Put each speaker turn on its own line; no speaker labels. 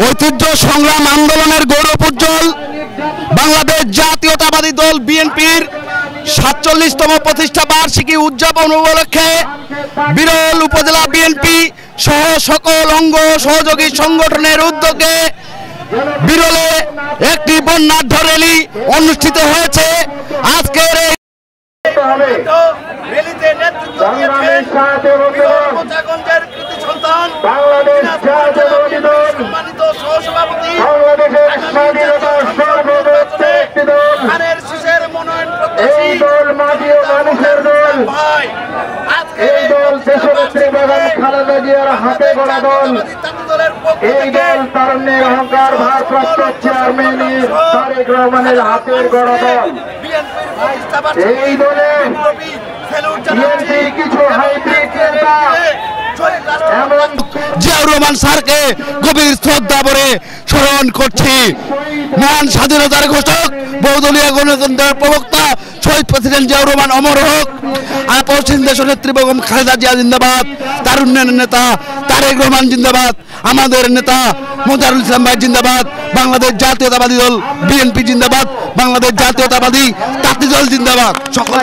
ঐতিহ্য সংগ্রাম আন্দোলনের গৌরব উজ্জ্বল বাংলাদেশ জাতীয়তাবাদী দল বিএনপির ৪৭তম প্রতিষ্ঠা বার্ষিকী উদযাপন উপলক্ষে বিরল উপজেলা বিএনপি সহ সকল অঙ্গ সহযোগী সংগঠনের উদ্যোগে বিরলে একটি বর্ণাঢ্য র্যালি অনুষ্ঠিত হয়েছে। আজকের
হাতে গড়া দল, এই দল তারুণ্যের অহংকার ভারপ্রাপ্ত চেয়ারম্যান তারেক রহমানের হাতের গড়া দল। এই দলে কিছু হাইব্রিড নেতা
জিয়াউর রহমান স্যারকে গভীর শ্রদ্ধা ভরে স্মরণ করছি। মহান স্বাধীনতার ঘোষক বহুদলীয় গণতন্ত্রের প্রবক্তা শহীদ প্রেসিডেন্ট জিয়াউর রহমান অমর হোক। পশ্চিম দেশ নেত্রী বেগম খালেদা জিয়া জিন্দাবাদ। তারুণ্যের নেতা তারেক রহমান জিন্দাবাদ। আমাদের নেতা মোজারুল ইসলাম ভাই জিন্দাবাদ। বাংলাদেশ জাতীয়তাবাদী দল বিএনপি জিন্দাবাদ। বাংলাদেশ জাতীয়তাবাদী তাঁতি দল জিন্দাবাদ। সকল